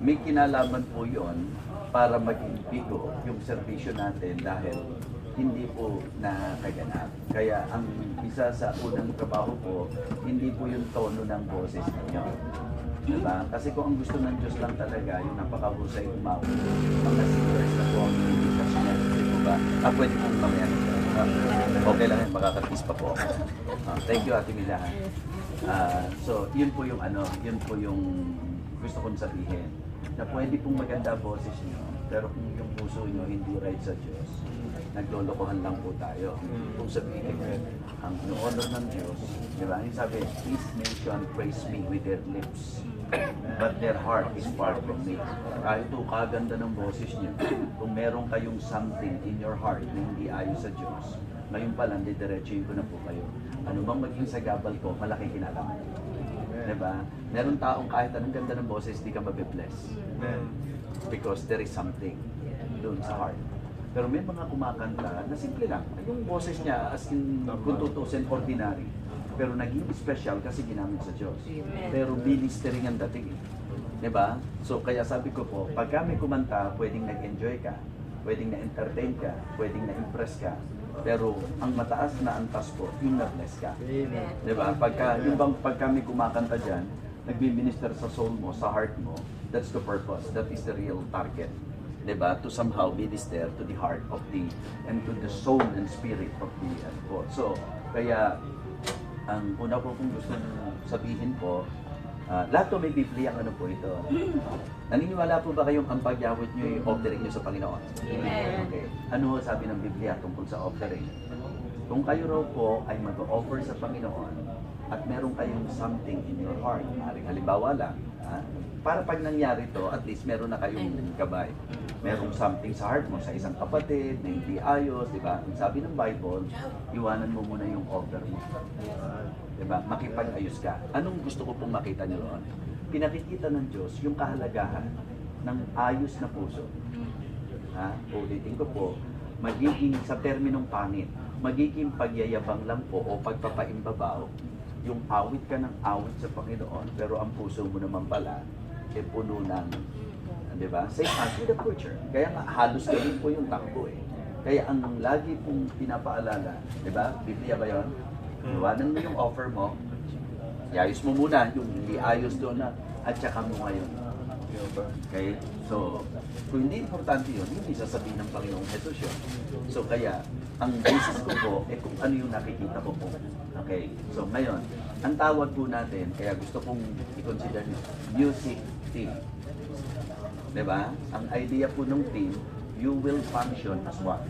may kinalaman po yon para maging bigo yung serbisyo natin dahil hindi po nakaganap. Kaya ang isa sa unang trabaho po, hindi po yung tono ng boses ninyo. Diba? Kasi kung ang gusto ng Diyos lang talaga, yung napakahusay umawit, mga singers na po ang hindi kasi po ba? Pwede pong mamaya. Okay lang yan, makakatis pa po ako. Thank you, Ate Mila. So, yun po yung gusto kong sabihin. Na pwede pong maganda boses nyo, pero kung yung puso nyo hindi right sa Diyos, naglolokohan lang po tayo. Kung sabihin, ang honor ng Diyos, di ba? Yung sabi, this nation praise me with their lips, but their heart is far from me. Kahit ito, kaganda ng boses nyo, kung meron kayong something in your heart na hindi ayos sa Diyos, ngayon pa lang, didiretsuhin ko na po kayo. Ano bang maging sagabal ko, malaki kinalaman. Diba? Meron taong kahit anong ganda ng boses, di ka mabibless. Because there is something doon sa heart. Pero may mga kumakanta na simple lang. Yung boses niya, as in, kung tutusin, ordinary. Pero naging special kasi ginamit sa Diyos. Pero ministering ang dating. Diba? So, kaya sabi ko po, pag kami kumanta, pwedeng nag-enjoy ka, pwedeng na-entertain ka, pwedeng na-impress ka. Pero ang mataas na antas po, yung na-bless ka. Diba? Pag kami kumakanta dyan, nagbi-minister sa soul mo, sa heart mo, that's the purpose. That is the real target. Diba? To somehow minister to the heart of and to the soul and spirit of the God. So, kaya, ang una po kong gusto sabihin po, lahat to may Biblia ang ano po ito. Naniniwala po ba kayong ang pagyawit nyo yung offering nyo sa Panginoon? Amen. Okay. Ano sabi ng Biblia tungkol sa offering? Kung kayo raw po ay mag-offer sa Panginoon at meron kayong something in your heart, halimbawa lang, para pag nangyari to, at least meron na kayong gabay. Merong something sa heart mo, sa isang kapatid, na hindi ayos, di ba? Ang sabi ng Bible, iwanan mo muna yung offer mo. Diba? Makipag-ayos ka. Anong gusto ko pong makita niyo roon? Pinakikita ng Diyos yung kahalagahan ng ayos na puso. Ulitin ko po, magiging sa terminong pangit, magiging pagyayabang lang po o pagpapaimbabaw, yung awit ka ng awit sa Panginoon, pero ang puso mo naman pala, puno ng, di ba? Same as with the preacher. Kaya nga, halos ganun po yung takbo eh. Kaya ang lagi pong pinapaalala, di ba? Biblia ba yun? Iwanan mo yung offer mo, iayos mo muna yung iayos doon na, at saka mo ngayon. Okay? So, kung hindi importante yun, hindi sasabihin ng Panginoong Jesus yun. So, kaya, ang basis ko po, kung ano yung nakikita ko po. Okay? So, ngayon, ang tawag po natin, kaya gusto kong i-consider nyo, music team. Diba? Ang idea po ng team, you will function as one.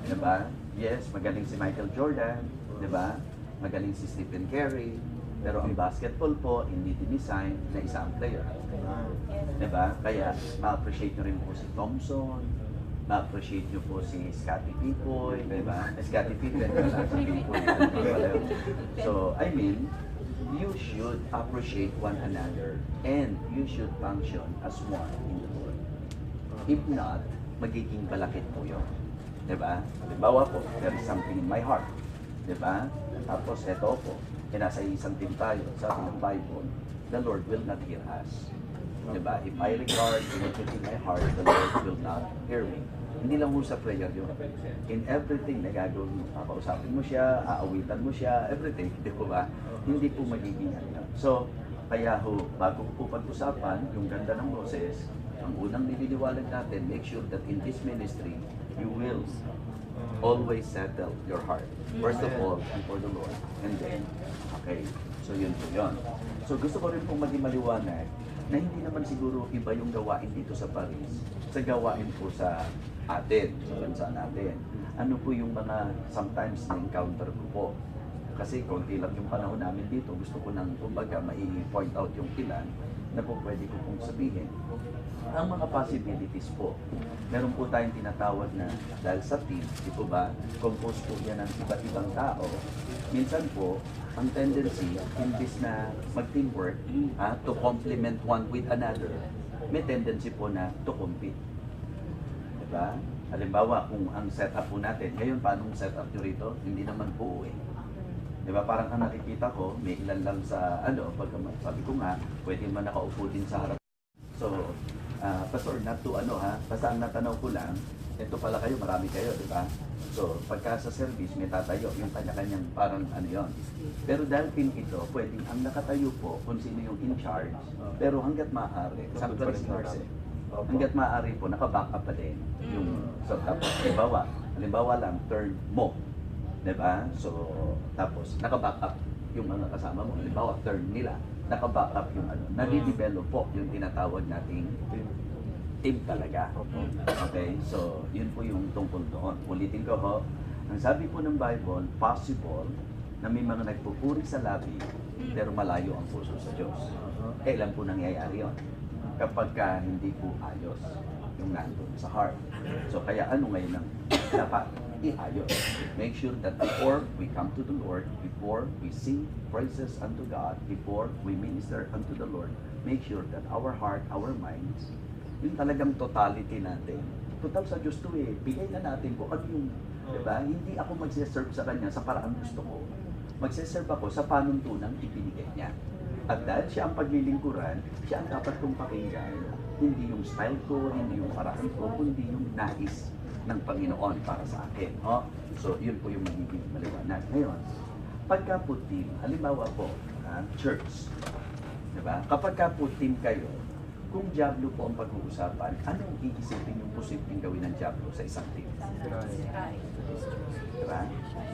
Diba? Yes, magaling si Michael Jordan, diba? Magaling si Stephen Curry, pero ang basketball po, hindi dinesign na isang player. Diba? Kaya, ma-appreciate nyo rin po si Thompson, ma-appreciate nyo po si Scottie Pippen, diba? Scottie Pippen, wala si Pippen. So, I mean, you should appreciate one another and you should function as one in the Lord. If not, magiging balakid po yun. Diba? Halimbawa po, there is something in my heart. Diba? Tapos, eto po, nasa isang team tayo, sabi ng Bible, the Lord will not hear us. Diba? If I regard iniquity in my heart, the Lord will not hear me. Hindi lang mo sa prayer yun. In everything na gagawin mo, kakausapin mo siya, aawitan mo siya, everything, di po ba? Hindi po magiging ano. So, kaya ho, bago po pag-usapan, yung ganda ng boses, ang unang nililiwanag natin, make sure that in this ministry, you will always settle your heart. First of all, and for the Lord. And then, okay, so yun po yun. So gusto ko rin pong maging maliwanag na hindi naman siguro iba yung gawain dito sa Paris sa gawain po sa atin, sa bansa natin. Ano po yung mga sometimes na-encounter ko po. Kasi konti lang yung panahon namin dito, gusto ko nang kumbaga mai-point out yung ilan na po pwede ko pong sabihin. Ang mga possibilities po, meron po tayong tinatawag na dahil sa team, di po ba, compose po yan ng iba't ibang tao. Minsan po, ang tendency, imbis na mag-teamwork, to complement one with another, may tendency po na to compete. Diba? Halimbawa, kung ang setup po natin, ngayon, paano ang setup nyo rito? Hindi naman po eh. Diba? Parang ang nakikita ko, may ilan lang sa, pag sabi ko nga, pwede man nakaupo din sa harap. So, Pastor, not to ano ha, basta ang natanaw ko lang, ito pala kayo, marami kayo, di ba? So, pagka sa service, may tatayo, yung kanya-kanyang parang ano yon. Pero dahil team ito, pwedeng ang nakatayo po kung sino yung in charge, pero hanggat maaari, sabi ko rin si Nurse, hanggat maaari po, naka-back up pa din. Yung, so, tapos, halimbawa lang, turn mo. Diba? So, tapos, naka-back up yung mga kasama mo. Halimbawa, turn nila. Naka-back up yung ano. Nadi-develop po yung tinatawag nating team talaga. Okay? So, yun po yung tungkol doon. Ulitin ko ho, ang sabi po ng Bible, possible na may mga nagpupuri sa labi, pero malayo ang puso sa Diyos. Kailan po nangyayari yun? Kapag ka hindi po ayos yung nandun sa heart. So, kaya ano ngayon ang dapat iayos? Make sure that before we come to the Lord, before we sing praises unto God, before we minister unto the Lord, make sure that our heart, our minds, yung talagang totality natin. Total sa Diyos to eh. Bigay na natin po ano yung, diba? Hindi ako magsiserve sa Kanya sa paraan gusto ko. Magsiserve ako sa panuntunang ibinigay niya. At dahil siya ang paglilingkuran, siya ang dapat kong pakinggan. Hindi yung style ko, hindi yung paraan ko, kundi yung nais ng Panginoon para sa akin. Oh? So, yun po yung magiging maliwanag. Ngayon, pagka po team, halimbawa po, church, diba? Kapag ka po team kayo, kung Diablo po ang pag-uusapan, anong iisipin yung posibleng gawin ng Diablo sa isang team? Diba?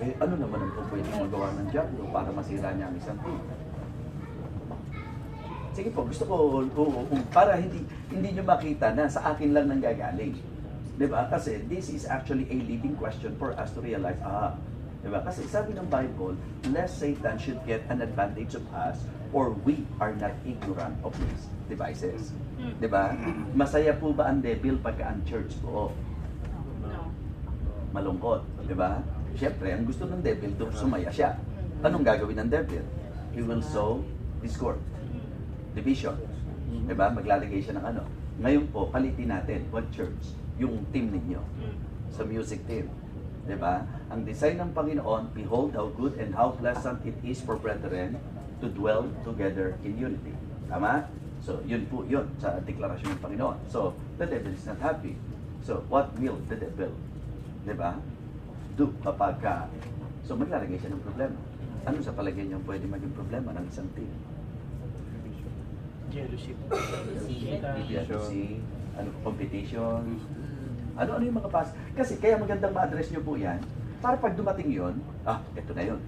Eh, ano naman ang pwedeng magawa ng Diablo para masira niya ang isang team? Sige po, gusto ko, para hindi nyo makita na sa akin lang nanggagaling. Diba? Kasi this is actually a leading question for us to realize, diba? Kasi sabi ng Bible, lest Satan should get an advantage of us or we are not ignorant of his devices. Diba? Masaya po ba ang devil pagka ang church po? Malungkot. Diba? Siyempre, ang gusto ng devil, sumaya siya. Anong gagawin ng devil? He will sow discord, division. Diba? Maglalagay siya ng ano. Ngayon po, palitin natin, what church? Yung team ninyo. Sa music team. Diba? Ang design ng Panginoon, behold how good and how pleasant it is for brethren to dwell together in unity. Tama? So, yun po yun sa deklarasyon ng Panginoon. So, the devil is not happy. So, what will the devil, diba, do kapag so maglalagay siya ng problema. Ano sa palagay niyo pwede maging problema ng isang team? Jealousy. Jealousy, competition. Ano yung mga kasi kaya magandang ma-address niyo po yan para pag dumating yun, ito na yun.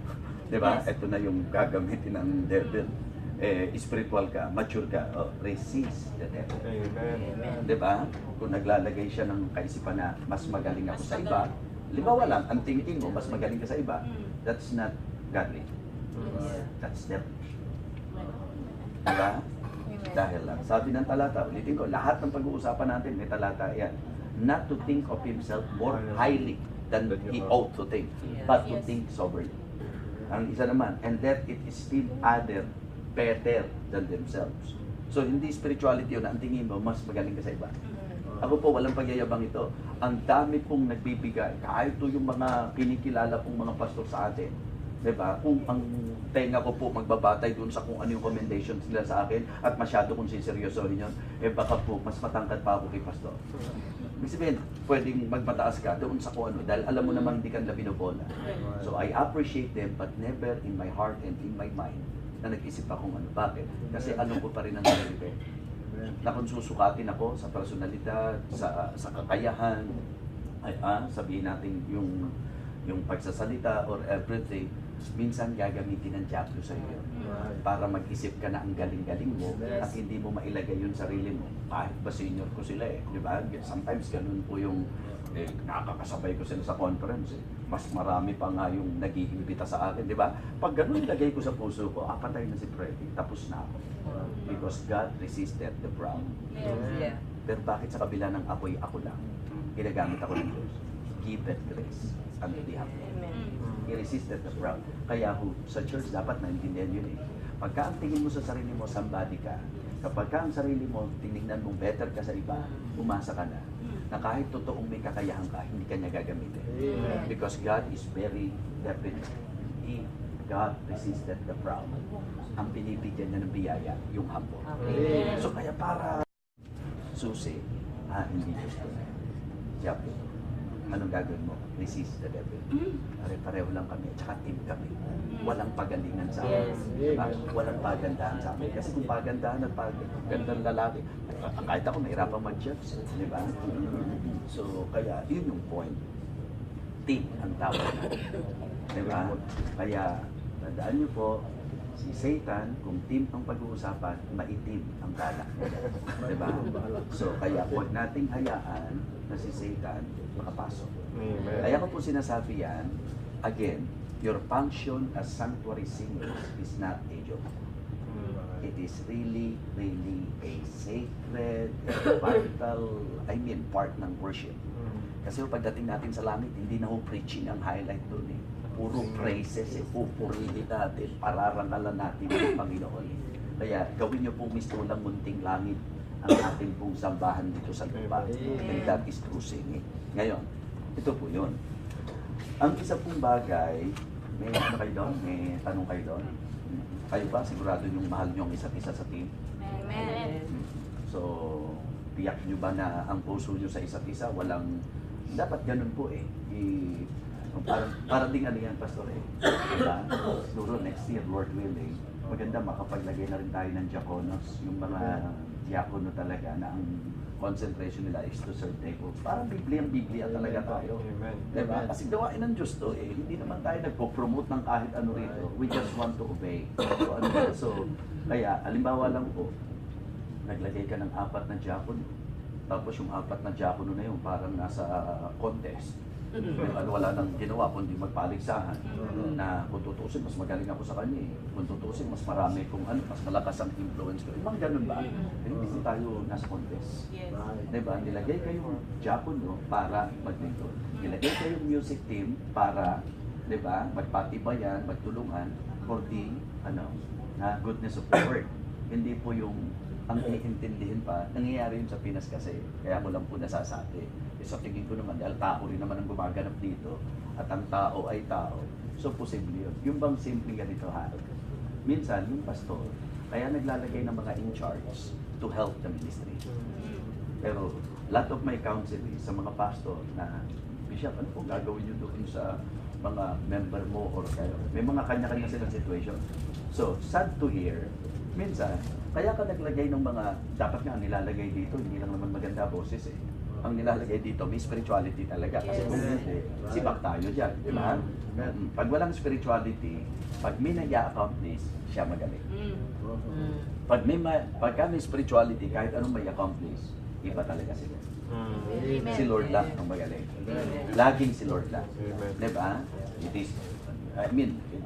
Diba? Ito na yung gagamitin ng devil. Spiritual ka, mature ka, resist the devil. Amen. Diba? Kung naglalagay siya ng kaisipan na mas magaling ako sa iba, libawa lang, ang tingin mo, mas magaling ka sa iba, that's not godly. That's devilish. Diba? Dahil lang, sabi ng talata, ulitin ko, lahat ng pag-uusapan natin, may talata yan. Not to think of himself more highly than he ought to think, but to think soberly. Ang isa naman, and that it is still other better than themselves. So, hindi spirituality yun, ang tingin mo, mas magaling ka sa iba. Ako po, walang pagyayabang ito. Ang dami pong nagbibigay, kahit ito yung mga kinikilala pong mga pastor sa atin. Diba? Kung ang tenga ko po magbabatay dun sa kung ano yung commendations nila sa akin at masyado kong siseryosohin yun, baka po mas matangkad pa ako kay pastor. Ibig sabihin, pwedeng magpataas ka doon sa kung ano, dahil alam mo naman hindi ka nila binobola. So I appreciate them, but never in my heart and in my mind na nag-isip akong ano. Bakit? Kasi alam ko pa rin ang sarili ko. Na kung susukatin ako sa personalidad, sa kakayahan, sabihin natin yung pagsasalita or everything, minsan gagamitin ng Diablo sa iyo para mag-isip ka na ang galing-galing mo at hindi mo mailagay yung sarili mo. Kahit ba senior ko sila di ba? Sometimes ganun po yung nakakasabay ko sila sa conference Mas marami pa nga yung nag-iimbita sa akin, di ba? Pag ganun ilagay ko sa puso ko, patay na si Freddy, tapos na ako. Because God resisted the proud. Pero bakit sa kabila ng apoy ako lang, ginagamit ako ng Diyos? Give that grace unto the humble. He resisted the proud. Kaya sa church dapat naintindihan yun Pagka ang tingin mo sa sarili mo, somebody ka. Kapag ka ang sarili mo, tinignan mong better ka sa iba, umasa ka na kahit totoong may kakayahan ka, hindi ka niya gagamitin. Because God is very definite. God resisted the proud. Ang pinibigyan niya ng biyaya, yung humble. So kaya para susi, hindi gusto. Yap. Anong gagawin mo? Resist the devil. Pare-pareho lang kami, tsaka team kami. Walang pagalingan sa amin. Yes. Diba? Walang pagandahan sa amin. Kasi kung pagandahan at pagandang lalaki, kahit ako mahirapang mag-judge. Diba? So, kaya yun yung point. Team ang tawag natin. Diba? Kaya, tandaan nyo po, si Satan, kung team ang pag-uusapan, maitim ang balak niya. Diba? So, kaya huwag nating hayaan na si Satan makapasok. Amen. Kaya ko po sinasabi yan, again, your function as sanctuary singers is not a joke. It is really, really a sacred, vital, part ng worship. Kasi pagdating natin sa langit, hindi na ho preaching ang highlight doon eh. Puro praises eh, pupurihin natin, pararangalan natin ang Panginoon. Kaya gawin niyo pong mistulang munting langit ang ating pong sambahan dito sa lupa. And that is true singing. Ngayon, ito po yun. Ang isa pong bagay, may ano kayo doon? May tanong kayo doon? Kayo ba? Sigurado yung mahal nyo ang isa't isa sa team? Amen. So, tiyak nyo ba na ang puso nyo sa isa't isa? Walang, dapat ganun po eh. Para ding ano yan, Pastor eh. Diba? Siguro next year, Lord willing, maganda makapaglagay na rin tayo ng diakonos. Yung mga diakono talaga na ang concentration nila is to serve table. Parang Biblia talaga tayo. Amen. Diba? Kasi gawain ng Diyos to eh. Hindi naman tayo nagpo-promote ng kahit ano rito. We just want to obey. So, so kaya, alimbawa lang po, naglagay ka ng 4 na diakono. Tapos yung 4 na diakono na yun, parang nasa contest. Wala nang ginawa kundi magpaligsahan na kung tutusin, mas magaling ako sa kanya eh. Kung tutusin, mas marami kung mas malakas ang influence ko. Ibang ganun ba? Hindi tayo nasa contest. Yes. Diba? Nilagay kayong diakono para maglingkod. Nilagay kayong music team para, diba, magpatibayan, magtulungan for the, goodness of the word. Hindi po yung ang iintindihin pa, nangyayari yun sa Pinas kasi, kaya ko lang po nasasabi. Sa tingin ko naman, dahil tao rin naman ang gumaganap dito, at ang tao ay tao, so posible yun. Yung bang simple ganito ha, minsan yung pastor, kaya naglalagay ng mga in charge to help the ministry. Pero lot of my counsel is sa mga pastor na, Bishop, ano po gagawin nyo doon sa mga member mo or kayo? May mga kanya-kanya silang situation. So, sad to hear, minsan, kaya ka naglagay ng mga, dapat nga nilalagay dito, hindi lang naman maganda boses eh. Ang nilalagay dito, may spirituality talaga. Kasi kung hindi, sibak tayo dyan, di ba? Pag walang spirituality, pag may nag-accomplish, siya magaling. Pagka may spirituality, kahit anong may accomplish, iba talaga sila. Si Lord lang ang magaling. Laging si Lord lang. Di ba? It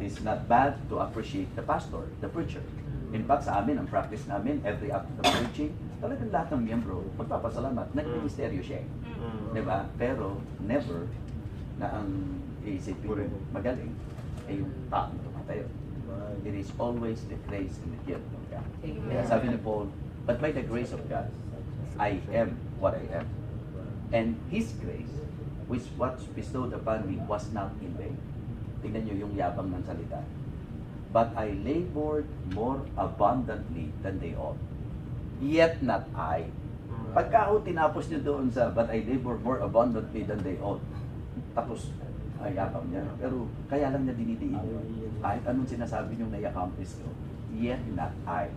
is not bad to appreciate the pastor, the preacher. In fact, sa amin, ang practice namin, every after the preaching, talagang lahat ng miyembro, magpapasalamat, nag-ministeryo siya. Diba? Pero, never na ang iisipin ko magaling ay yung taong tumatayo. It is always the grace and the gift of God. Kaya sabi ni Paul, but by the grace of God, I am what I am. And His grace, which was bestowed upon me, was not in vain. Tingnan nyo yung yabang ng salita. But I labored more abundantly than they ought. Yet not I. Pagka ako tinapos nyo doon sa, but I labored more abundantly than they ought. Tapos, ay yabang niya. Pero kaya lang niya dinidiin. Kahit anong sinasabi nyo na i-accomplish ko, yet not I.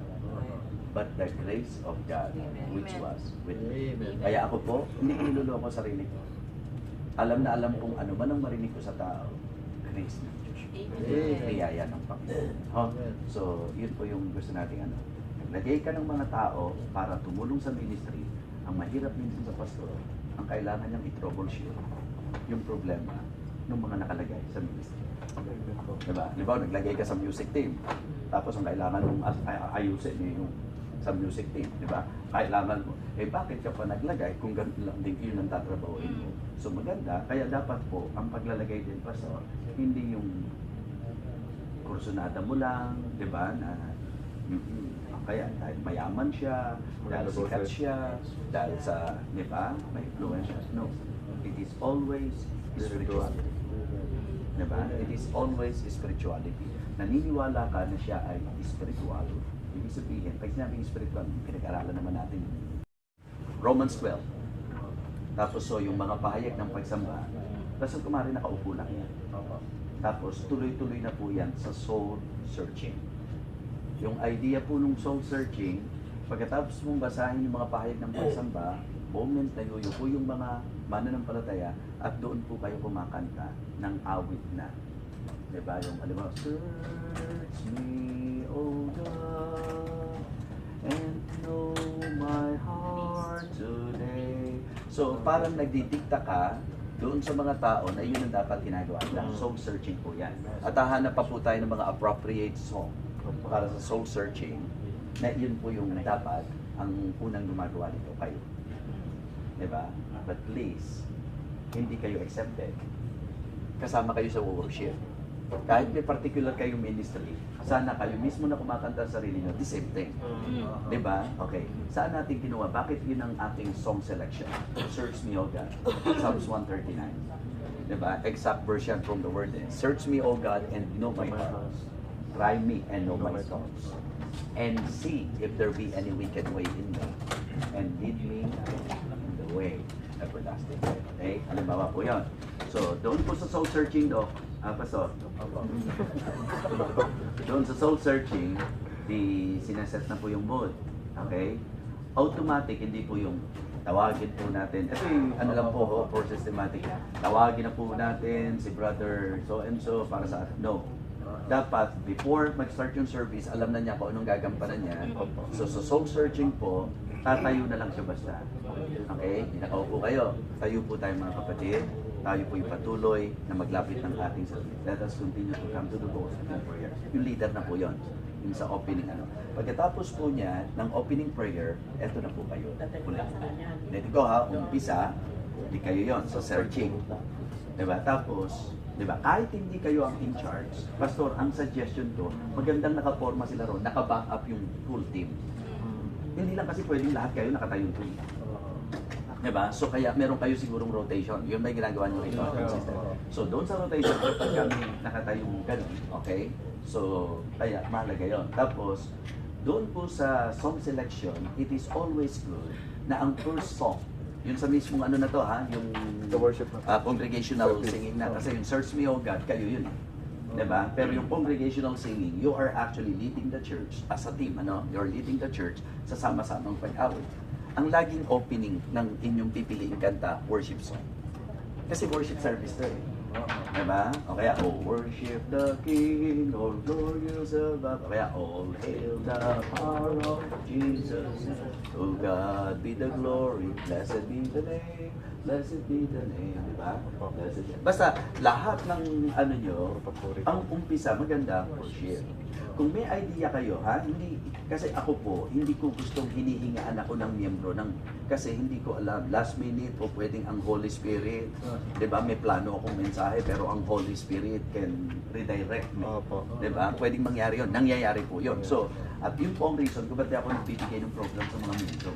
But the grace of God, which was with me. Kaya ako po, hindi ko niloloko sarili ko. Alam na alam kong ano man ang marinig ko sa tao, grace ng Diyos. Biyaya ng Panginoon. So, yun po yung gusto nating naglagay ka ng mga tao para tumulong sa ministry. Ang mahirap minsan sa pastor, ang kailangan niyang i-troubleshoot yung problema ng mga nakalagay sa ministry. Diba? Diba, naglagay ka sa music team. Tapos ang kailangan mong ayusin yung sa music team, di ba? Kailangan mo, bakit ka pa naglagay kung ganun lang din yun ang tatrabahoin mo? So maganda, kaya dapat po, ang paglalagay din pastor, hindi yung kursunada mo lang, di ba? Na, kaya dahil mayaman siya, dahil sikat siya, dahil sa, di ba? May influence siya. No. It is always spirituality. Di ba? It is always spirituality. Naniniwala ka na siya ay spiritual. Ibig sabihin, pag sinabing spiritual, pinag-aralan naman natin. Romans 12. Tapos so yung mga pahayag ng pagsamba, basta kumari nakaupo lang yan. Tapos tuloy-tuloy na po yan sa soul searching. Yung idea po nung soul searching, pagkatapos mong basahin yung mga pahayag ng pagsamba, moment na yuyuko yung mga mananampalataya at doon po kayo kumakanta ng awit na. Diba? Yung alam mo, search me, O God, and know my heart today. So, parang nagdidikta ka doon sa mga tao na yun ang dapat ginagawa. Soul searching po yan. At hahanap pa po tayo ng mga appropriate song para sa soul searching na yun po yung dapat ang unang gumagawa nito kayo. Diba? But please, hindi kayo exempted. Kasama kayo sa worship. Kahit may particular kayong ministry, sana kayo mismo na kumakanta sa sarili nyo, the same thing. Diba? Okay. Saan natin kinuha? Bakit yun ang ating song selection? Search me, O God. Psalms 139. Diba? Exact version from the word. Search me, O God, and know my thoughts. Try me and know my thoughts. And see if there be any wicked way in me. And lead me in the way everlasting. Okay? Halimbawa po yun. So, doon po sa soul searching, Pastor. Doon sa soul searching, sineset na po yung mood. Okay? Automatic, hindi po yung tawagin po natin. Ito yung ano lang po, for systematic. Tawagin na po natin si brother so and so para sa atin. No. Dapat, before mag-start yung service, alam na niya kung anong gagampanan niya. So, sa soul searching po, tatayo na lang siya basta. Okay? Nakaupo kayo. Tayo po tayo mga kapatid. Tayo po yung patuloy na maglapit ng ating sarili. Let us continue to come to the Lord in prayer. Yung leader na po yun. Yung sa opening ano. Pagkatapos po niya ng opening prayer, eto na po kayo. Let go ha, umpisa, hindi kayo yon sa searching. Diba? Tapos, diba? Kahit hindi kayo ang in charge, Pastor, ang suggestion ko, magandang nakaporma sila ron, naka-back up yung full team. Hindi lang kasi pwedeng lahat kayo nakatayong team. Diba? So kaya meron kayo sigurong rotation. Yun may ginagawa nyo ito. So doon sa rotation, kapag kami nakatayong ganun, okay? So kaya mahalaga yun. Tapos, doon po sa song selection, it is always good na ang first song, yun sa mismong ano na to ha, yung The worship congregational singing na. Kasi yung Search Me, O God, kayo yun. Diba? Pero yung congregational singing, you are actually leading the church as a team. Ano? You're leading the church sa sama-samang pag-awit. Ang laging opening ng inyong pipiliing kanta, worship song. Kasi worship service to eh. Diba? O kaya, oh, worship the King, all glorious above. O kaya, all hail the power of Jesus. To God be the glory, blessed be the name, blessed be the name. Diba? Blessed be. Basta, lahat ng ano nyo, ang umpisa, maganda, worship. Kung may idea kayo, ha, hindi, kasi ako po, hindi ko gustong hinihingaan ako ng miyembro ng, kasi hindi ko alam, last minute po pwedeng ang Holy Spirit, di ba, may plano akong mensahe, pero ang Holy Spirit can redirect me, di ba, pwedeng mangyari yun, nangyayari po yun. So, at yun po ang reason kung ba't ako nagbibigay ng program sa mga miyembro.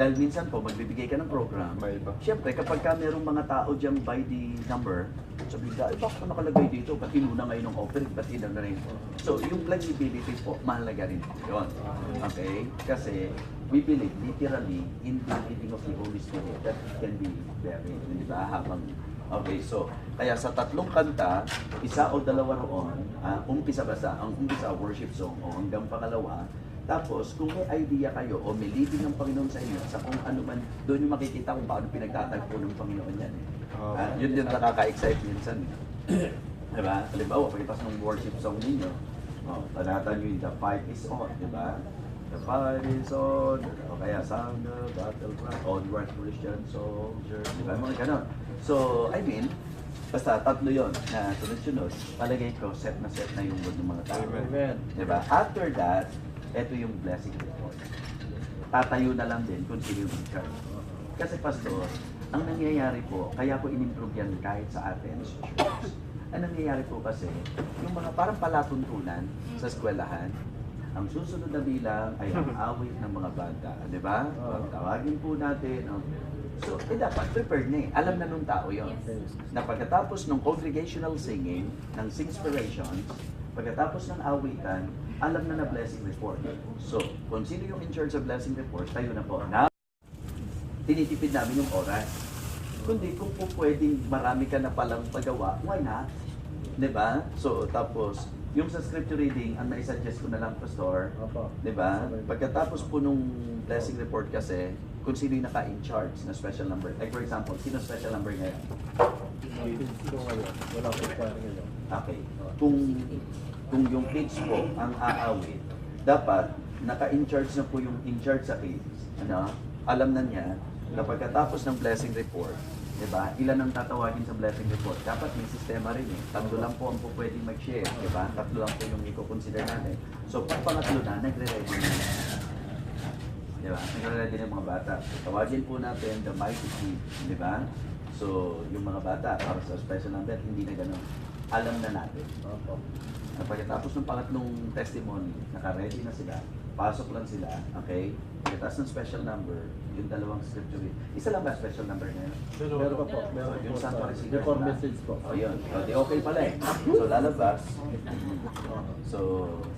Dahil minsan po, magbibigay ka ng program, siyempre, kapag ka merong mga tao dyan by the number, sabihin ka, bakit nakalagay dito? Ba't inuna ngayon ng offering? Ba't inuna na rin? So, yung flexibility po, mahalaga rin po yun. Okay? Kasi, we believe literally in the leading of the Holy Spirit that can be very, di ba? Habang, okay, so, kaya sa tatlong kanta, isa o dalawa roon, umpisa basta, ang umpisa worship song o hanggang pangalawa, tapos, kung may idea kayo o may leading ng Panginoon sa inyo, sa kung ano man, doon yung makikita kung paano pinagtatagpo ng Panginoon yan. Yun din nakaka-excite minsan. Diba? Halimbawa, pagkitas ng worship song ninyo, tanatan nyo yung The Fight is On, diba? The fight is on, o kaya sound the battle cry, onward Christian soldier, diba? Mga ganon. So, I mean, basta tatlo yon na sunod-sunod, palagay ko, set na yung mood ng mga tao. Amen. Diba? After that, ito yung blessing report. Tatayo na lang din kung sino yung in-charge. Kasi Pastor, ang nangyayari po, kaya ko in-improve yan kahit sa atin sa church. Ang nangyayari po kasi, yung mga parang palatuntunan sa eskwelahan, ang susunod na bilang ay ang awit ng mga banda. Di ba? Tawagin po natin. So, dapat prepared na eh. Alam na nung tao yon. Na pagkatapos ng congregational singing, ng Singspirations, pagkatapos ng awitan, alam na blessing report. So, kung sino yung in charge sa blessing report, tayo na po. Now, tinitipid namin yung oras. Kundi kung po pwedeng marami ka na palang pagawa, why not? Diba? So, tapos, yung sa scripture reading, ang naisuggest ko na lang, Pastor, Opo. diba? Pagkatapos po nung blessing report kasi, kung sino yung naka-in charge na special number. Like for example, sino special number ngayon? Sino ngayon? Wala po pa ngayon. Okay. Kung yung kids po ang aawit, dapat naka-in charge na po yung in charge sa kids. Ano? Alam na niya na pagkatapos ng blessing report, diba? Ilan ang tatawagin sa blessing report? Dapat may sistema rin eh. Tatlo lang po ang po pwedeng mag-share, diba? Tatlo lang po yung i-consider natin. So, pag pangatlo na, nagre-ready na. Diba? Nagre-ready na yung mga bata. Tawagin po natin the mighty team, diba? So, yung mga bata, para sa special number, hindi na ganun. Alam na natin. Opo. Na pagkatapos ng pangatlong testimony, naka-ready na sila, pasok lang sila, okay? Pagkatapos ng special number, yung dalawang scripture, isa lang ba special number ngayon? Meron pa po. Meron Yung po Santo sa Receiver before na. message po. O yun, o, di okay pala eh. So lalabas, so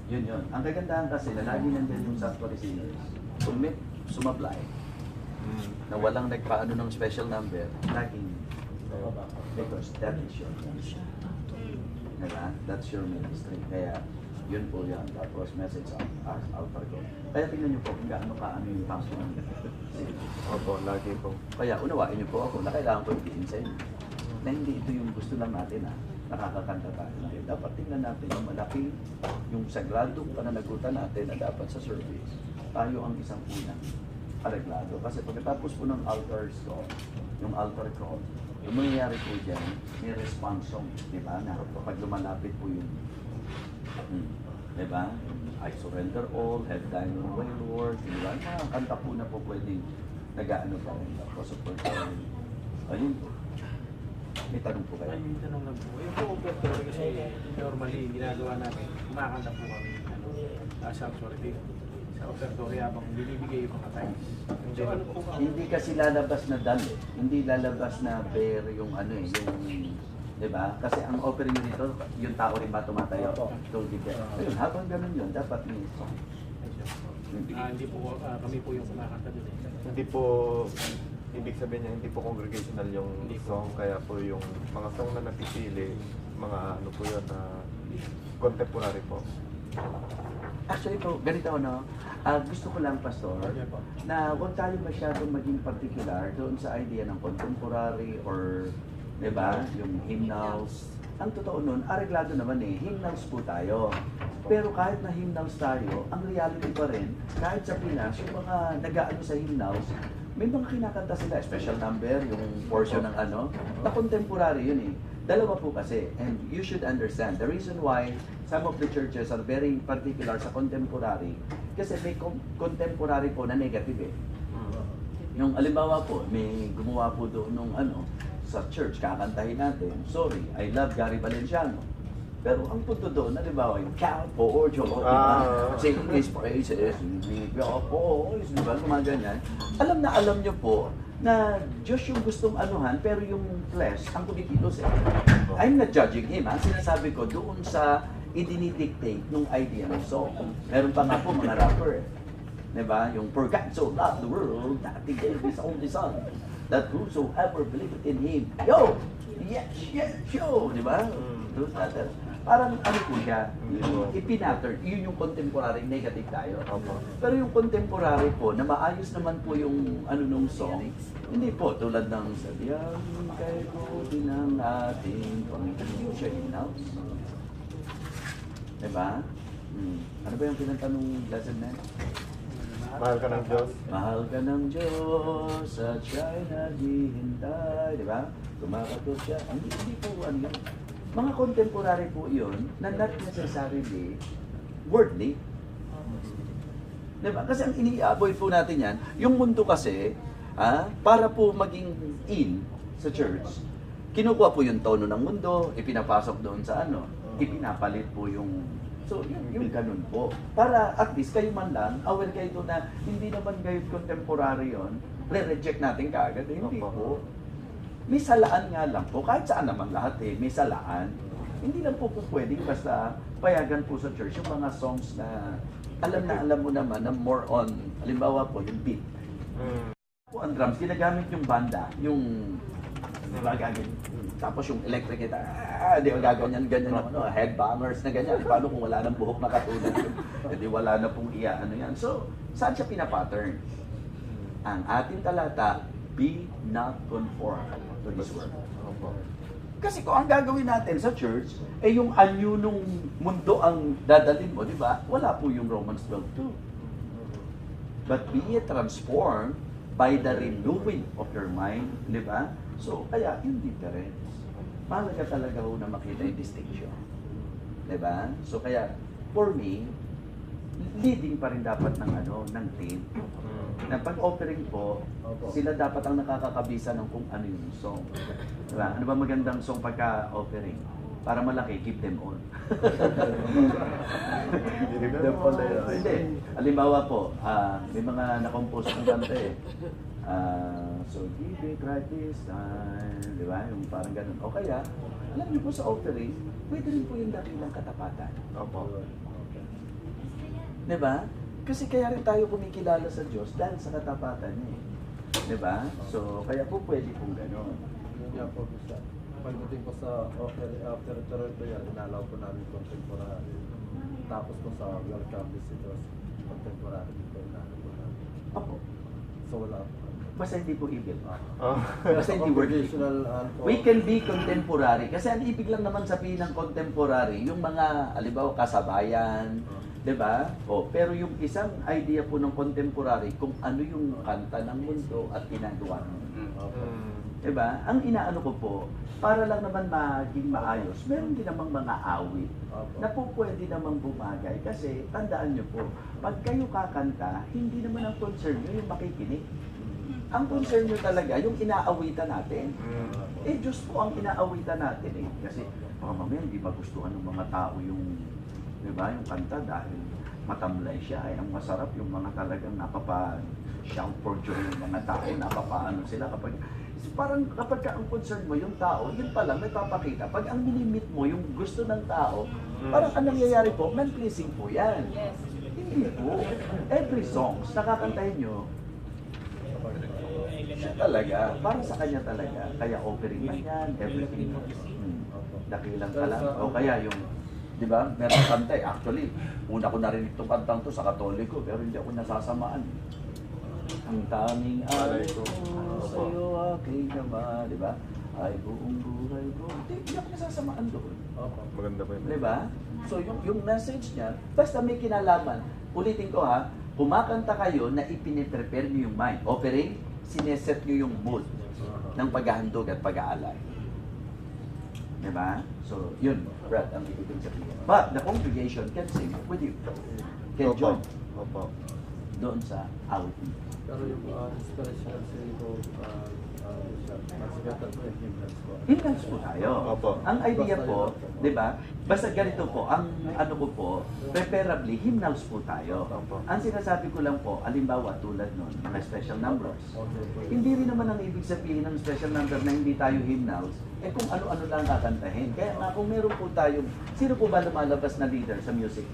yun yun. Ang kagandahan kasi na lagi nandyan yung Santo Receivers. Kung may sumablay, na walang nagpaano ng special number, laging, because that is your ministry. Diba? That's your ministry. Kaya, yun po yan. Tapos message out altar ko. Kaya tingnan niyo po kung gaano kaano yung function ng Opo, lagi po. Kaya unawain niyo po ako na kailangan ko i sa inyo. Na hindi ito yung gusto lang natin nakakakanta tayo na yun. Dapat tingnan natin yung malaki, yung sagradong pananagutan natin na dapat sa service. Tayo ang isang unang areglado. Kasi pagkatapos po ng altars ko, yung altar call, yung mangyayari po dyan, may response song, di ba? Na pag lumalapit po yung, di ba? I surrender all, have thine own way, Lord, di ba? Mga kanta po na po pwedeng nag-ano pa rin, support pa rin. Ayun po. May tanong po kayo. Ay, may tanong lang po. Yung po, Pastor, kasi normally ginagawa natin, kumakanta po kami sanctuary sa offertory habang binibigay yung mga tithes. So ano po kami? Hindi kasi lalabas na dal eh. Hindi lalabas na bear yung ano eh, yung, di ba? Kasi ang offering nyo dito, yung tao rin ba tumatayo? Tubig eh. Ayun, habang ganun yun, dapat may song. Hindi po kami po yung kumakanta doon eh. Hindi po, ibig sabihin niya, hindi po congregational yung Hindi po. song, kaya po yung mga song na napipili, mga ano po yun, na contemporary po. Actually po, ganito no, gusto ko lang, Pastor, na huwag tayo masyadong maging particular doon sa idea ng contemporary or, di ba, yung hymnals. Ang totoo nun, areglado naman eh, hymnals po tayo. Pero kahit na hymnals tayo, ang reality pa rin, kahit sa Pinas, yung mga nag-aano sa hymnals, may mga kinakanta sila, special number, yung portion ng ano, na contemporary yun eh. Dalawa po kasi, and you should understand, the reason why some of the churches are very particular sa contemporary, kasi may contemporary po na negative eh. Yung alimbawa po, may gumawa po doon nung ano, sa church, kakantahin natin, sorry, I love Gary Valenciano. Pero ang punto doon, halimbawa, yung count for joy, sing his praises, give your voice, di ba, mga ganyan. Alam na alam nyo po, na Diyos yung gustong anuhan, pero yung flesh, ang kumikilos eh. I'm not judging him, ha? Sinasabi ko, doon sa idinidictate nung idea ng song. Meron pa nga po mga rapper, diba? Yung for God so loved the world, that he gave his only son, that whosoever believeth in him, yo! Yes, yes, yo! Diba? Those that, parang ano po siya, ipinatter, yun yung contemporary, negative tayo. Pero yung contemporary po, na maayos naman po yung ano nung song, hindi po tulad ng sabihan kay buti ng ating Panginoon. Hindi siya hymnals. Diba? Ano ba yung pinanta nung lesson na? Mahal ka ng Diyos. Mahal ka ng Diyos at siya'y naghihintay. Diba? Kumakatot siya. Hindi po ano yun. Mga contemporary po yun na not necessarily worldly. Diba? Kasi ang ini-avoid po natin yan, yung mundo kasi, para po maging in sa church, kinukuha po yung tono ng mundo, ipinapasok doon sa ano, ipinapalit po yung, so yung ganun po. Para at least kayo man lang, aware kayo doon na hindi naman kayo contemporary yun, re-reject natin kaagad. Hindi po. May salaan nga lang po, kahit saan naman lahat eh, may salaan. Hindi lang po pwedeng basta payagan po sa church yung mga songs na alam mo naman na more on, halimbawa po yung beat. Po ang mag-drums, ginagamit yung banda, yung, di ba, gaganyan. Tapos yung electric guitar, di ba, gaganyan, ganyan, ano, headbangers na ganyan. Paano kung wala ng buhok na katulad yun? Di wala na pong ano yan. So, saan siya pinapattern? Ang ating talata, be not conformed to this world. Opo. Kasi kung ang gagawin natin sa church, eh yung anyo nung mundo ang dadalhin mo, di ba? Wala po yung Romans 12:2. But be ye transformed by the renewing of your mind, di ba? So, kaya yung difference. Mahalaga talaga ho na makita yung distinction. Di ba? So, kaya, for me, leading pa rin dapat ng ng team. Na pag offering po, sila dapat ang nakakakabisa ng kung ano yung song. Diba? Ano ba magandang song pagka offering? Para malaki, keep them on. Keep them on. Hindi. Halimbawa po, may mga na-compose ng kanta eh. So give it right this time. Diba? Yung parang ganun. O kaya, alam niyo po sa offering, pwede rin po yung dakilang katapatan. Opo. Diba? Kasi kaya rin tayo kumikilala sa Diyos dahil sa katapatan niya. Diba? So, kaya po pwede pong gano'n. Yun nga po sa pagdating po sa after territorial, inalaw po namin contemporary. Tapos po sa welcome visitors, contemporary dito inalaw po namin. Opo. So wala po. Basta hindi po evil. Oh. Basta hindi working. Congregational, We can be contemporary. Kasi ang ibig lang naman sabihin ng contemporary, yung mga, alibaw, kasabayan, diba? O, pero yung isang idea po ng contemporary, kung ano yung kanta ng mundo at ginagawa ng mundo. Diba? Ang inaano ko po, para lang naman maging maayos, meron din namang mga awit na po pwede namang bumagay. Kasi, tandaan nyo po, pag kayo kakanta, hindi naman ang concern nyo yung makikinig. Ang concern nyo talaga, yung inaawitan natin. Eh, Diyos po ang inaawitan natin eh. Kasi, baka mamaya hindi magustuhan ng mga tao yung, di ba, yung kanta dahil matamlay siya. Ay, ang masarap yung mga talagang napapa-shout for joy yung mga tao, napapaano sila kapag, parang kapag ang concern mo, yung tao, yun pa lang, nagpapakita. Pag ang minimit mo, yung gusto ng tao, parang ang nangyayari po, man-pleasing po yan. Hindi po. Every songs, nakakantahin nyo, siya talaga, para sa kanya talaga. Kaya offering man yan, everything. Dakilang ka lang. O kaya yung, di ba, meron kanta eh. Actually, una ko narinig itong kantang to sa Katoliko, pero hindi ako nasasamaan. Ang daming alay ko sa'yo aking naman, di ba? Ay buong buhay ko. Hindi ako nasasamaan doon. Maganda po yun. Di ba? So yung message niya, basta may kinalaman. Ulitin ko ha, kumakanta kayo na ipiniprepare niyo yung mind. Offering, sineset niyo yung mood ng paghahandog at pag-aalay. Diba? So, yun, Brad, ang ibig sabihin. But the congregation can sing with you. Can join Opo. doon sa awit. Pero yung inspirational singing ko, mas better po yung hymnals ko. Hymnals po tayo. Opo. Ang idea po, di ba? Basta ganito po, ang ano ko po, preferably, hymnals po tayo. Opo. Ang sinasabi ko lang po, alimbawa tulad nun, mga special numbers. Hindi rin naman ang ibig sabihin ng special number na hindi tayo hymnals, eh kung ano-ano lang kakantahin. Kaya nga kung meron po tayo, sino po ba lumalabas na leader sa music?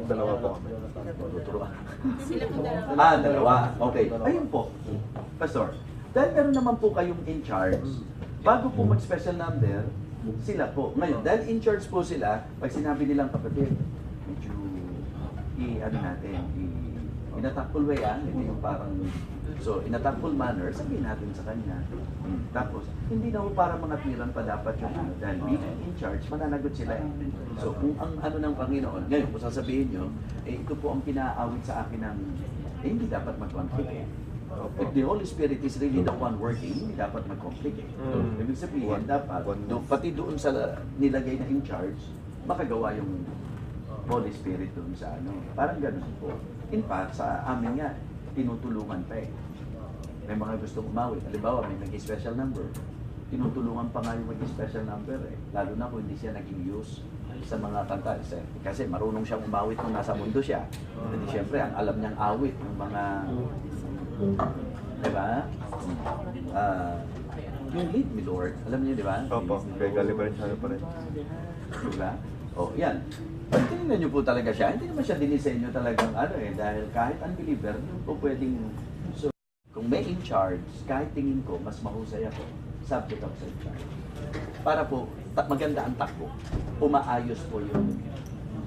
Dalawa po kami. Tuturuan. Sila po dalawa. Dalawa. Okay. Ayun po. Pastor, dahil meron naman po kayong in charge, bago po mag-special number, sila po. Ngayon, dahil in charge po sila, pag sinabi nilang kapatid, medyo ano natin, in a tactful way, hindi yung parang, so in a tactful manner, sabihin natin sa kanya. Tapos, hindi na po para mga tiran pa dapat yung dahil being in charge, mananagot sila. So, kung ang ano ng Panginoon, ngayon, kung sasabihin nyo, ito po ang pinaawit sa akin ng, hindi dapat mag-conflict. If the Holy Spirit is really the one working, hindi dapat mag-conflict. Ibig sabihin, dapat, pati doon sa nilagay na in charge, makagawa yung Holy Spirit doon sa ano. Parang ganun po. In fact, sa amin nga, tinutulungan pa eh. May mga gustong umawit. Halimbawa, may nag-special number. Tinutulungan pa nga yung mag-special number eh. Lalo na kung hindi siya naging use sa mga kanta. Kasi marunong siyang umawit nung nasa mundo siya. Hindi siyempre, ang alam niyang awit ng mga... Diba? Yung lead me Lord, alam niyo diba? Opo. Kay Galibarin siya pa rin. Diba? O, yan. Pag tinignan niyo po talaga siya, hindi naman siya dinisenyo talagang ano eh, dahil kahit unbeliever, hindi po pwedeng... So, Kung may in charge, kahit tingin ko, mas mahusay ako, subject ako sa in charge. Para po, maganda ang takbo. Umaayos po yung,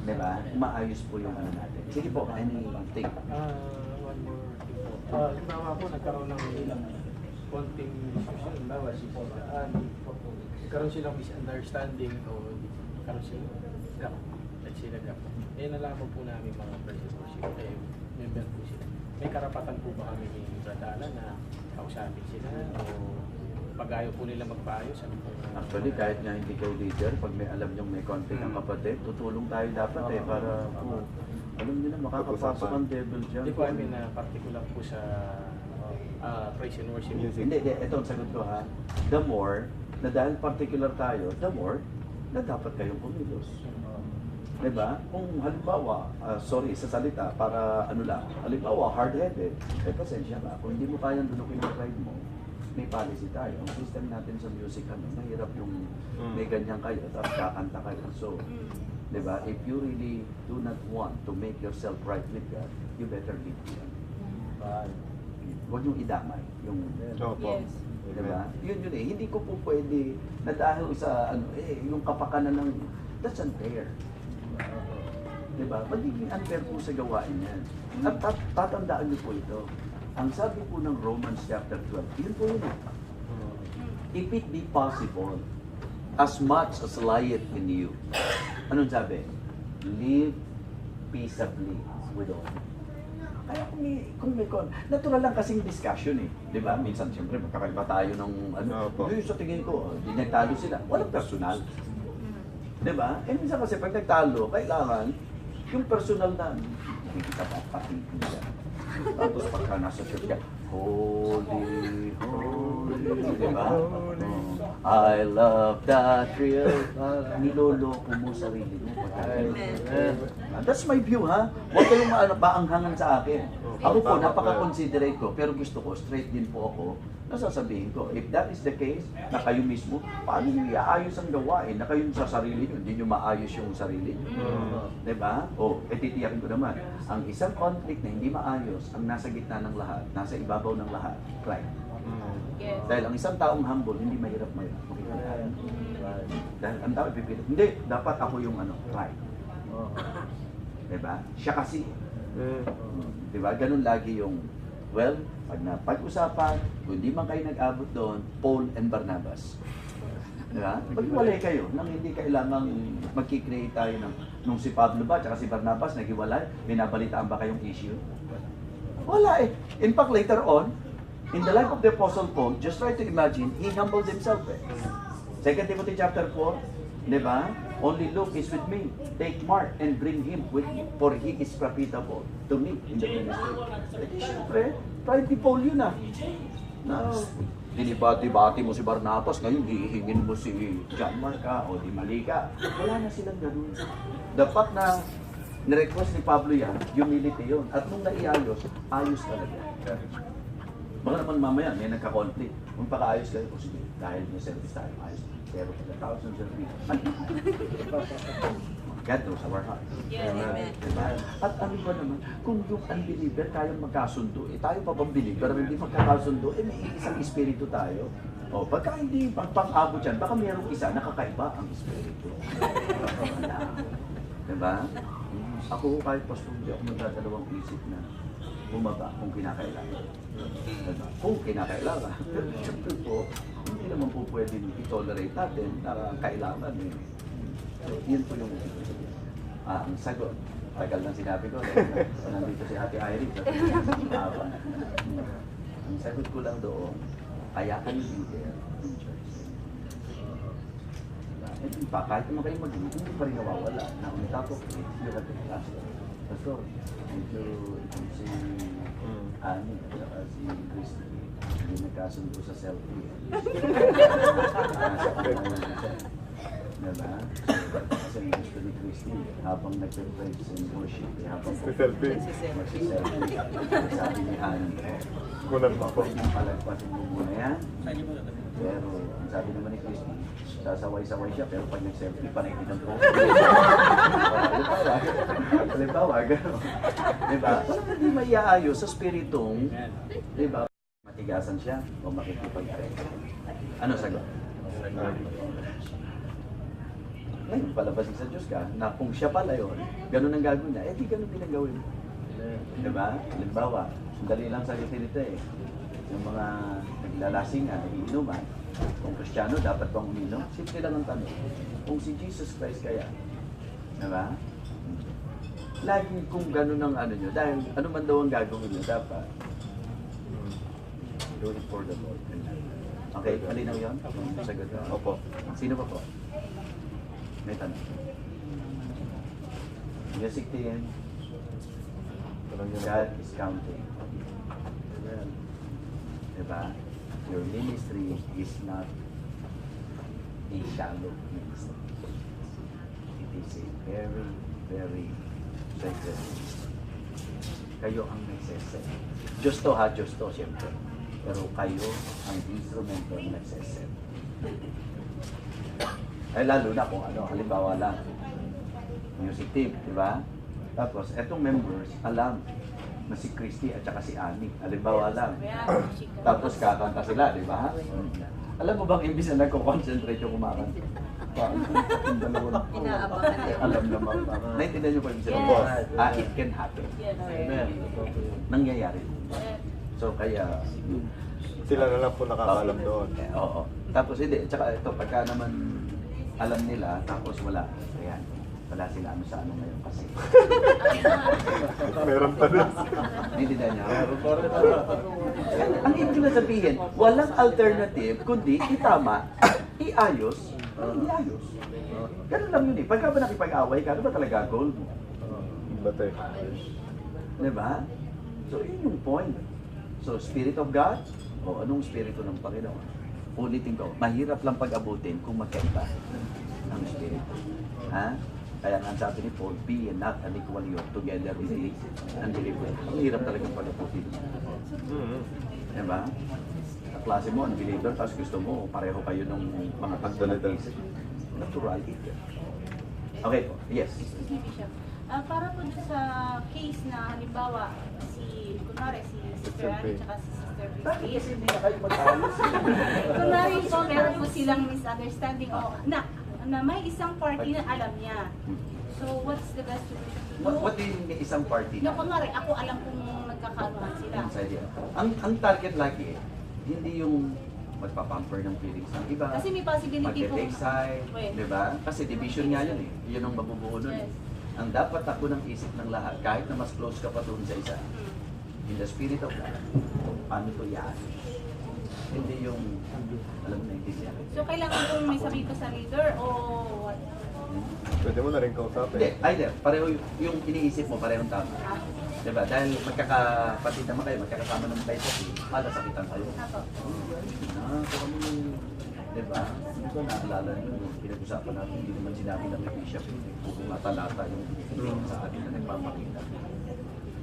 di ba? Umaayos po yung ano natin. Sige po, anything. One more thing po. Halimbawa po, nagkaroon ng konting discussion. Halimbawa, nagkaroon silang misunderstanding o nagkaroon silang gap. At sila gap. Eh, nalaman po namin mga presidents, eh, member po sila. May karapatan po ba kami ni Bradala na kausapin sila o pag-ayaw po nila magpaayos? Ano po? Actually, kahit nga hindi kayo leader, pag may alam niyong may conflict ng kapatid, tutulong tayo dapat para po, alam niyo na, makakapasok ang devil dyan. Hindi po, I mean, particular po sa praise and worship music. Hindi, ito ang sagot ko ha. The more, na dahil particular tayo, the more, na dapat kayong kumilos. Diba? Kung halimbawa, sorry sa salita, para ano lang, halimbawa hard-headed, eh pasensya ka. Kung hindi mo kayang dunukin ang pride mo, may policy tayo. Ang system natin sa music, mahirap yung may ganyan kayo, tapos kakanta kayo. So, diba? If you really do not want to make yourself right with God, you better leave them. Huwag yung idamay. Yung, Opo. Yes. diba? Yun eh. Hindi ko po pwede na dahil sa ano, yung kapakanan ng, that's unfair. Diba? Magiging unfair po sa gawain yan. At tatandaan niyo po ito. Ang sabi po ng Romans chapter 12, yun po yun. If it be possible, as much as lieth in you. Anong sabi? Live peaceably with all. Kaya kung may natural lang kasing discussion eh. Di ba? Minsan siyempre magkakaiba tayo ng ano. Opo. Yung sa tingin ko, di nagtalo sila. Walang personal. Di ba? Eh minsan kasi pag nagtalo, kailangan yung personal na hindi kita papakitin. Tapos pagka nasa church ka, holy, holy, di ba? I love that thrill. Niloloko mo sarili mo. That's my view, ha? Huwag kayong baanghangan sa akin. Ako po, napaka-considerate ko, pero gusto ko, straight din po ako, nasasabihin ko, if that is the case, na kayo mismo, paano nyo iaayos ang gawain na kayo sa sarili nyo, hindi nyo maayos yung sarili nyo? Diba? O, titiyakin ko naman, ang isang conflict na hindi maayos, ang nasa gitna ng lahat, nasa ibabaw ng lahat, pride. Yes. Dahil ang isang taong humble, hindi mahirap dahil ang tao pipilit, hindi, dapat ako yung pride. Diba? Siya kasi, diba? Ganun lagi yung, well, pag napag-usapan, kung hindi man kayo nag-abot doon, Paul and Barnabas. Diba? Maghiwalay kayo nang hindi kailangang magkikreate tayo ng, nung si Pablo ba, tsaka si Barnabas, naghiwalay, binabalitaan ba kayong issue? Wala eh. In fact, later on, in the life of the Apostle Paul, just try to imagine, he humbled himself eh. 2 Timothy chapter 4, di ba? Only Luke is with me. Take Mark and bring him with me, for he is profitable to me in the ministry. Eh, siyempre, pride ni Paul yun ah. Na, dinibati-bati mo si Barnabas, ngayon hihingin mo si John Mark o di mali ka. Wala na silang ganun. Dapat na nirequest ni Pablo yan, humility yun. At nung naiayos, ayos talaga. Baka naman mamaya may nagka-conflict. Kung pakaayos kayo, sige, dahil may service tayo, ayos. Pero pag 1,000 service, God knows our heart. Yes, amen. Diba? At ano ba naman, kung yung unbeliever kayang magkasundo, eh tayo pa bang believer, hindi magkakasundo, eh may isang espiritu tayo. O, pagka hindi pang-abot yan, baka mayroong isa, nakakaiba ang espiritu. Diba? Ako kahit pastor, hindi ako magdadalawang isip na bumaba kung kinakailangan. Diba? Kung kinakailangan. Pero syempre po, hindi naman po pwedeng i-tolerate natin na kailangan eh. So, yun po yung ang sagot. Tagal lang sinabi ko. Nandito si Ate Irene. Ang sagot ko lang doon, kaya kami leader in church. And in fact, kahit naman kayo mag-lead, hindi pa rin nawawala. Na on top of it, you have the pastor. Pastor, medyo itong si Ani at si Christy, hindi nagkasundo sa selfie. Diba? Kasi gusto ni Christy, habang nag-praise and worship, habang Selfie. magsiselfie, sabi ni Ani, Kunan pa po. pwedeng palagpasin mo muna yan. Pero, ang sabi naman ni Christy, sasaway-saway siya, pero pag nag-selfie, panay din ang po. Halimbawa, gano'n. Diba? Parang hindi maiaayos sa spiritong, diba? maliligasan siya o makikipag-trend. Ano sagot? Ngayon, palabasin sa Diyos ka na kung siya pala yun, ganun ang gagawin niya, eh di ganun din ang gawin mo. Diba? Halimbawa, dali lang sa ito eh. Yung mga naglalasingan, nagiinuman, kung Kristiyano, dapat bang uminom? Simple lang ang tanong. Kung si Jesus Christ kaya, diba? Lagi kung ganun ang ano nyo, dahil ano man daw ang gagawin nyo, dapat do it for the Lord. Okay, malinaw yun? Sagot na. Opo. Sino pa po? May tanong. Music team. God is counting. Amen. Diba? Your ministry is not a shallow ministry. It is a very, very sacred ministry. Kayo ang nagseset. Diyos to ha, Diyos to, siyempre. Pero kayo ang instrumento na nagseset. Ay lalo na kung ano, halimbawa lang, music team, di ba? Tapos, etong members, alam na si Christy at saka si Annie, halimbawa lang. Tapos kakanta sila, di ba? Alam mo bang imbis na nagko-concentrate yung kumakanta? Inaabangan na yun. Alam naman. Naintindihan niyo pa yung sinabi? Yes. It can happen. Yes. Amen. Nangyayari. Yes. So, kaya, Sila na lang po nakakaalam doon. oo. Tapos hindi, tsaka ito, pagka naman alam nila, tapos wala. Ayan, wala sila ano sa ano ngayon kasi. Meron pa din. Naintindihan niyo? Ang ibig na sabihin, walang alternative, kundi itama, iayos, iayos. Ganun lang yun eh. Pagka ba nakipag-away ka, ano ba talaga goal mo? Bate. Diba? So, yun yung point. So, Spirit of God, o anong Spirito ng Panginoon? Ulitin ko, mahirap lang pag-abutin kung magkaiba ang Spirito. Ha? Kaya nga sabi ni Paul, be and not unequally yoked together with the unbeliever. Ang hirap talagang pag-abutin. Diba? Ang klase mo, unbeliever, tapos gusto mo, pareho kayo ng mga pagdalagal. Natural it. Okay po, yes. Excuse me, Bishop. Para po dun sa case na halimbawa kunwari si Sister Annie at si Sister Bakit Christy. kasi hindi na kayo mag-ayos? Kunwari po, meron po silang misunderstanding o na may isang party na alam niya. So, what's the best solution? What do you mean may isang party No, na? kunwari, ako alam kung nagkakaroon sila. Inside yan. Ang target lagi, hindi yung magpapamper ng feelings ng iba. Kasi may possibility po. Mag-take side, Wait. di ba? Kasi division nga yun eh. Yun ang mabubuo nun. Yes. Ang dapat takbo ng isip ng lahat, kahit na mas close ka pa doon sa isa, in the spirit of God, paano to yan? Hindi yung, alam mo na, hindi siya. So, kailangan kong may sabi ko sa leader o what? Pwede mo na rin kausapin. Hindi, either. Pareho yung iniisip mo, parehong tama. Ah, Diba? Dahil magkakapatid naman kayo, magkakasama ng tayo kasi malasakitan kayo. ako. Kung ano yung, diba? Hindi ko naalala yung pinag-usapan natin, hindi naman sinabi ng bishop, kung matalata yung sa atin na nagpapakita.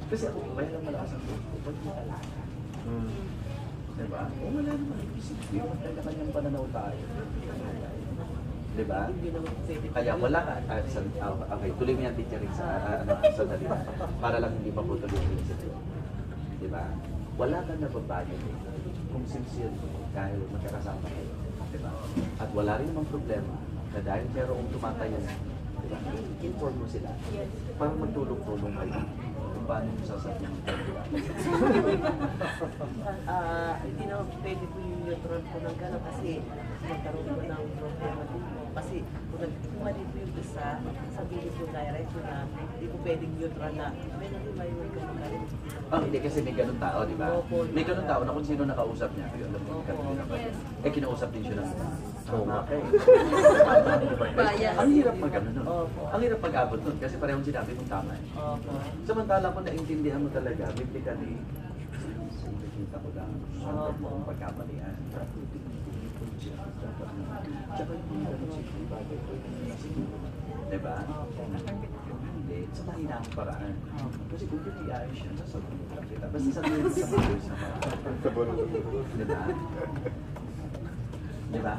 Kasi ako, kaya lang malakas ang loob ko, pag matalata. Diba? O wala naman, isip ko, kanya-kanyang pananaw tayo. Diba? Kaya wala ka, okay, tuloy mo yan teacher sa sandali, para lang hindi pa po tuloy yung isip. Diba? Wala ka nababayo kung sincere mo dahil magkakasama kayo. Diba? At wala rin namang problema na dahil merong tumatayo, diba? Inform mo sila Yes. para magtulong-tulong kayo kung paano mo sasabihin. Hindi na pwede po yung neutral po ng gano'n kasi magkaroon po ng problema din po. Kasi kung mali po yung isa, sabihin po direct po na hindi po pwedeng neutral na may nalimay yung kamagaling. Hindi kasi may ganun tao, di ba? Opo. May ganun tao na kung sino nakausap niya, yun, alam mo, Yes. kinausap din siya ng okay. Bias. Ang hirap mag ano nun. Opo. Ang hirap mag-abot nun kasi parehong sinabi mong tama eh. Opo. Samantala kung naintindihan mo talaga, biblically, nakikita ko lang, saan mo ang pagkamalian. Tsaka yung ganun si bagay ko, diba? Hindi, sa mahinahang paraan. Kasi kung pinayayos siya, sasabihin mo lang kita. Basta sabihin mo sa mga na paraan. Sa bulo. Diba? Diba?